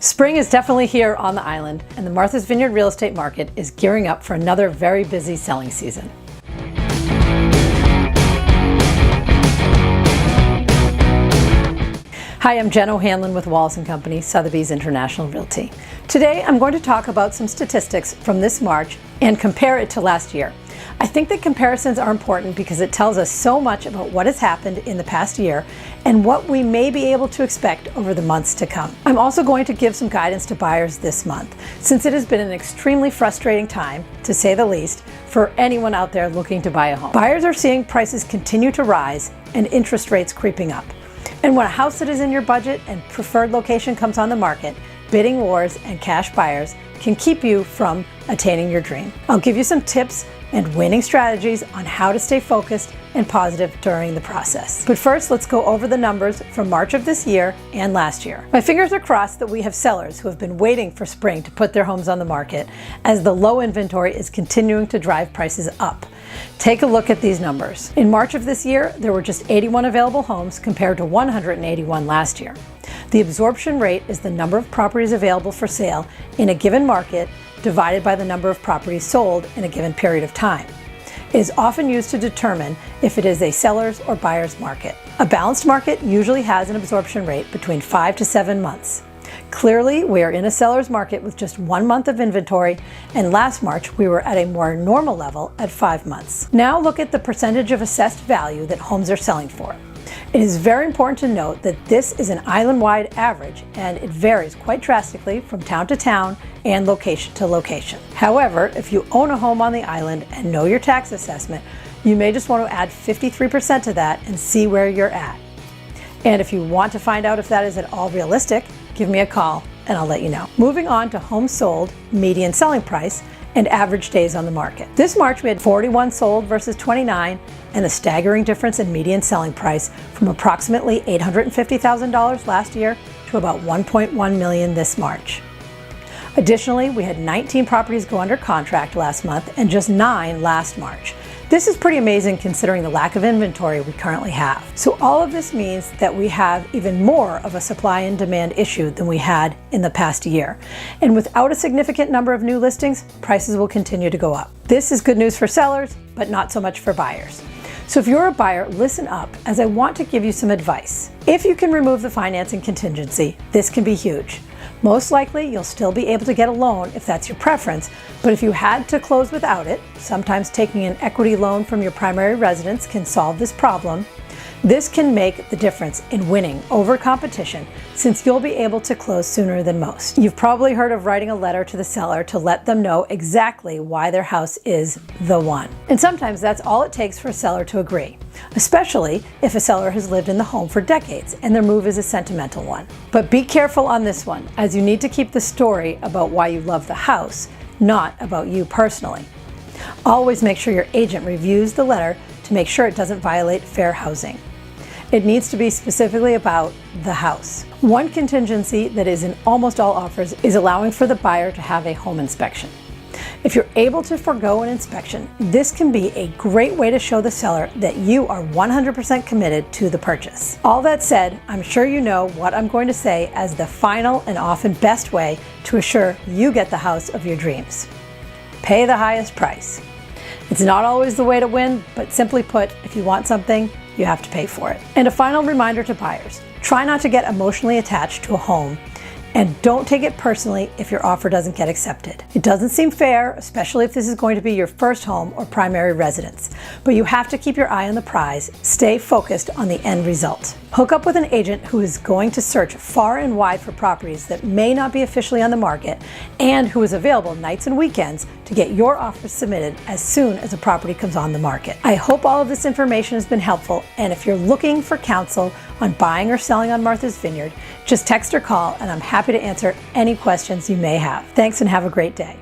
Spring is definitely here on the island, and the Martha's Vineyard real estate market is gearing up for another very busy selling season. Hi, I'm Jen O'Hanlon with Wallace & Company, Sotheby's International Realty. Today I'm going to talk about some statistics from this March and compare it to last year. I think that comparisons are important because it tells us so much about what has happened in the past year and what we may be able to expect over the months to come. I'm also going to give some guidance to buyers this month, since it has been an extremely frustrating time, to say the least, for anyone out there looking to buy a home. Buyers are seeing prices continue to rise and interest rates creeping up. And when a house that is in your budget and preferred location comes on the market, bidding wars and cash buyers can keep you from attaining your dream. I'll give you some tips and winning strategies on how to stay focused and positive during the process. But first, let's go over the numbers from March of this year and last year. My fingers are crossed that we have sellers who have been waiting for spring to put their homes on the market, as the low inventory is continuing to drive prices up. Take a look at these numbers. In March of this year, there were just 81 available homes compared to 181 last year. The absorption rate is the number of properties available for sale in a given market divided by the number of properties sold in a given period of time. It is often used to determine if it is a seller's or buyer's market. A balanced market usually has an absorption rate between 5 to 7 months. Clearly, we are in a seller's market with just 1 month of inventory, and last March we were at a more normal level at 5 months. Now look at the percentage of assessed value that homes are selling for. It is very important to note that this is an island-wide average, and it varies quite drastically from town to town and location to location. However, if you own a home on the island and know your tax assessment, you may just want to add 53% to that and see where you're at. And if you want to find out if that is at all realistic, give me a call and I'll let you know. Moving on to homes sold, median selling price, and average days on the market. This March we had 41 sold versus 29, and a staggering difference in median selling price from approximately $850,000 last year to about $1.1 million this March. Additionally, we had 19 properties go under contract last month and just 9 last March. This is pretty amazing considering the lack of inventory we currently have. So all of this means that we have even more of a supply and demand issue than we had in the past year. And without a significant number of new listings, prices will continue to go up. This is good news for sellers, but not so much for buyers. So if you're a buyer, listen up, as I want to give you some advice. If you can remove the financing contingency, this can be huge. Most likely, you'll still be able to get a loan if that's your preference, but if you had to close without it, sometimes taking an equity loan from your primary residence can solve this problem. This can make the difference in winning over competition, since you'll be able to close sooner than most. You've probably heard of writing a letter to the seller to let them know exactly why their house is the one. And sometimes that's all it takes for a seller to agree, especially if a seller has lived in the home for decades and their move is a sentimental one. But be careful on this one, as you need to keep the story about why you love the house, not about you personally. Always make sure your agent reviews the letter to make sure it doesn't violate fair housing. It needs to be specifically about the house. One contingency that is in almost all offers is allowing for the buyer to have a home inspection. If you're able to forego an inspection, this can be a great way to show the seller that you are 100% committed to the purchase. All that said, I'm sure you know what I'm going to say as the final and often best way to assure you get the house of your dreams. Pay the highest price. It's not always the way to win, but simply put, if you want something, you have to pay for it. And a final reminder to buyers: try not to get emotionally attached to a home, and don't take it personally if your offer doesn't get accepted. It doesn't seem fair, especially if this is going to be your first home or primary residence, but you have to keep your eye on the prize, stay focused on the end result. Hook up with an agent who is going to search far and wide for properties that may not be officially on the market, and who is available nights and weekends to get your offer submitted as soon as a property comes on the market. I hope all of this information has been helpful, and if you're looking for counsel on buying or selling on Martha's Vineyard, just text or call and I'm happy to answer any questions you may have. Thanks and have a great day.